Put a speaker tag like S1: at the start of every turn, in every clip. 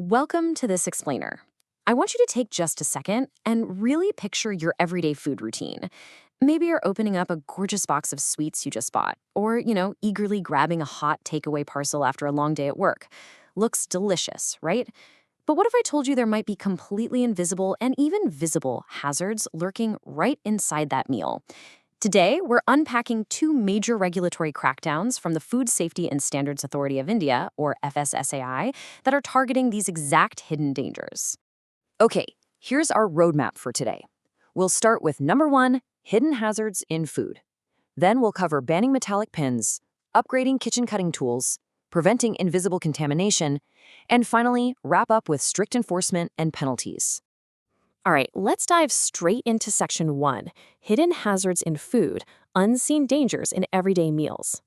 S1: Welcome to this explainer. I want you to take just a second and really picture your everyday food routine. Maybe you're opening up a gorgeous box of sweets you just bought, or, eagerly grabbing a hot takeaway parcel after a long day at work. Looks delicious, right? But what if I told you there might be completely invisible and even visible hazards lurking right inside that meal? Today, we're unpacking two major regulatory crackdowns from the Food Safety and Standards Authority of India, or FSSAI, that are targeting these exact hidden dangers.
S2: Okay, here's our roadmap for today. We'll start with number 1, hidden hazards in food. Then we'll cover banning metallic pins, upgrading kitchen cutting tools, preventing invisible contamination, and finally, wrap up with strict enforcement and penalties.
S1: All right, let's dive straight into Section 1, Hidden Hazards in Food, Unseen Dangers in Everyday Meals.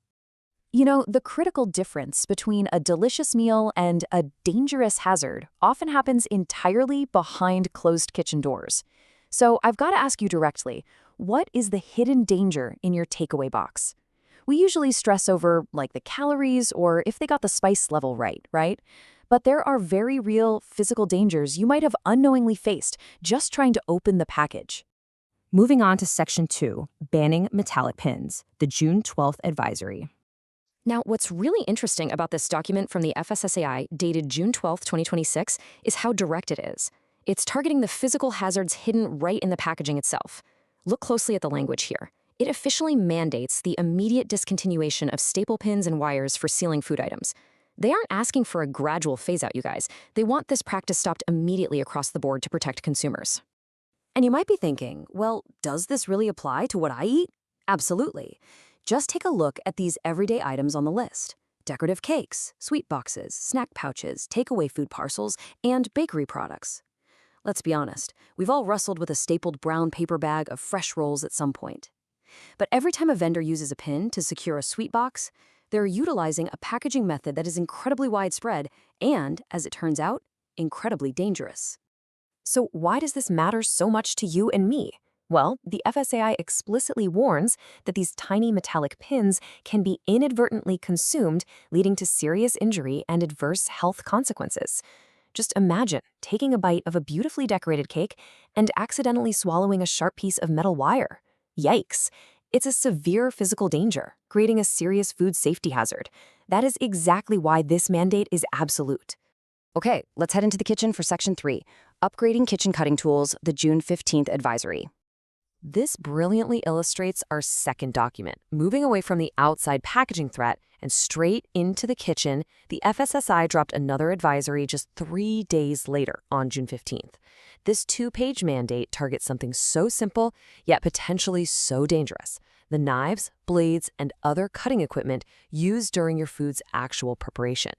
S2: You know, the critical difference between a delicious meal and a dangerous hazard often happens entirely behind closed kitchen doors. So I've got to ask you directly, what is the hidden danger in your takeaway box? We usually stress over, like, the calories or if they got the spice level right? But there are very real physical dangers you might have unknowingly faced just trying to open the package.
S1: Moving on to Section 2, Banning Metallic Pins, the June 12th Advisory. Now, what's really interesting about this document from the FSSAI dated June 12, 2026, is how direct it is. It's targeting the physical hazards hidden right in the packaging itself. Look closely at the language here. It officially mandates the immediate discontinuation of staple pins and wires for sealing food items. They aren't asking for a gradual phase-out, you guys. They want this practice stopped immediately across the board to protect consumers. And you might be thinking, well, does this really apply to what I eat? Absolutely. Just take a look at these everyday items on the list. Decorative cakes, sweet boxes, snack pouches, takeaway food parcels, and bakery products. Let's be honest, we've all wrestled with a stapled brown paper bag of fresh rolls at some point. But every time a vendor uses a pin to secure a sweet box, they're utilizing a packaging method that is incredibly widespread and, as it turns out, incredibly dangerous. So why does this matter so much to you and me? Well, the FSAI explicitly warns that these tiny metallic pins can be inadvertently consumed, leading to serious injury and adverse health consequences. Just imagine taking a bite of a beautifully decorated cake and accidentally swallowing a sharp piece of metal wire. Yikes! It's a severe physical danger, creating a serious food safety hazard. That is exactly why this mandate is absolute.
S2: Okay, let's head into the kitchen for Section 3, Upgrading Kitchen Cutting Tools, the June 15th Advisory. This brilliantly illustrates our second document. Moving away from the outside packaging threat and straight into the kitchen, the FSSAI dropped another advisory just 3 days later on June 15th. This 2-page mandate targets something so simple, yet potentially so dangerous: the knives, blades, and other cutting equipment used during your food's actual preparation.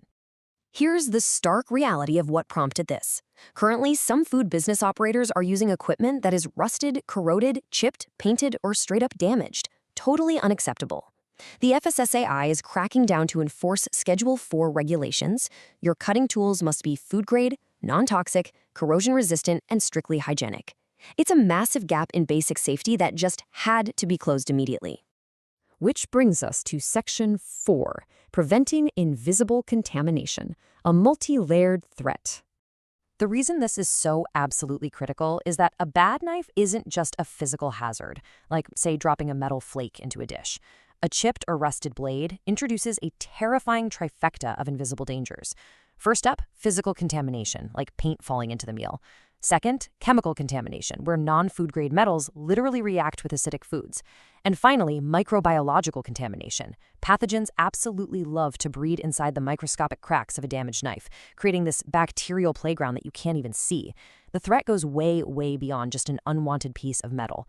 S1: Here's the stark reality of what prompted this. Currently, some food business operators are using equipment that is rusted, corroded, chipped, painted, or straight up damaged. Totally unacceptable. The FSSAI is cracking down to enforce Schedule 4 regulations. Your cutting tools must be food grade, non-toxic, corrosion-resistant, and strictly hygienic. It's a massive gap in basic safety that just had to be closed immediately. Which brings us to Section 4, Preventing Invisible Contamination, a multi-layered threat.
S2: The reason this is so absolutely critical is that a bad knife isn't just a physical hazard, like, say, dropping a metal flake into a dish. A chipped or rusted blade introduces a terrifying trifecta of invisible dangers. First up, physical contamination, like paint falling into the meal. Second, chemical contamination, where non-food-grade metals literally react with acidic foods. And finally, microbiological contamination. Pathogens absolutely love to breed inside the microscopic cracks of a damaged knife, creating this bacterial playground that you can't even see. The threat goes way, way beyond just an unwanted piece of metal.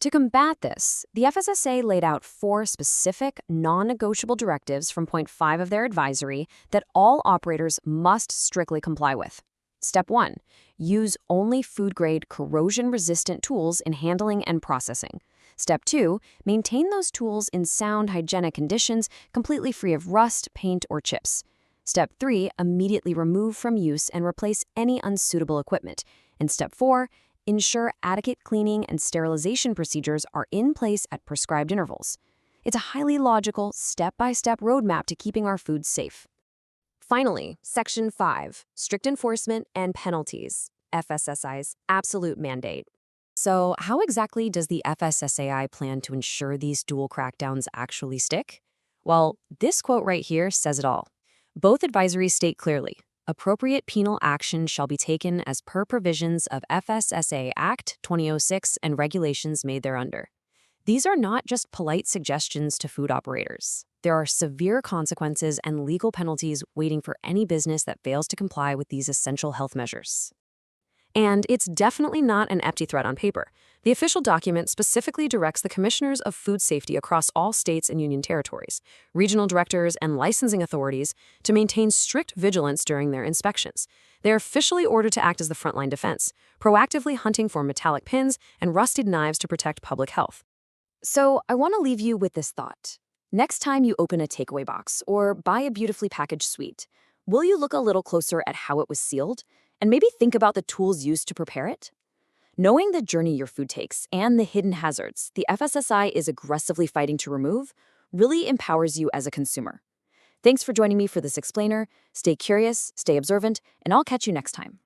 S1: To combat this, the FSSA laid out 4 specific, non-negotiable directives from point 5 of their advisory that all operators must strictly comply with. Step 1. Use only food-grade, corrosion-resistant tools in handling and processing. Step 2. Maintain those tools in sound, hygienic conditions, completely free of rust, paint, or chips. Step 3. Immediately remove from use and replace any unsuitable equipment. And Step 4. Ensure adequate cleaning and sterilization procedures are in place at prescribed intervals. It's a highly logical, step-by-step roadmap to keeping our foods safe. Finally, Section 5, Strict Enforcement and Penalties, FSSAI's absolute mandate. So, how exactly does the FSSAI plan to ensure these dual crackdowns actually stick? Well, this quote right here says it all. Both advisories state clearly, appropriate penal action shall be taken as per provisions of FSSA Act 2006 and regulations made thereunder. These are not just polite suggestions to food operators. There are severe consequences and legal penalties waiting for any business that fails to comply with these essential health measures. And it's definitely not an empty threat on paper. The official document specifically directs the commissioners of food safety across all states and union territories, regional directors, and licensing authorities to maintain strict vigilance during their inspections. They are officially ordered to act as the frontline defense, proactively hunting for metallic pins and rusted knives to protect public health. So, I want to leave you with this thought. Next time you open a takeaway box or buy a beautifully packaged sweet, will you look a little closer at how it was sealed and maybe think about the tools used to prepare it? Knowing the journey your food takes and the hidden hazards the FSSI is aggressively fighting to remove really empowers you as a consumer. Thanks for joining me for this explainer. Stay curious, stay observant, and I'll catch you next time.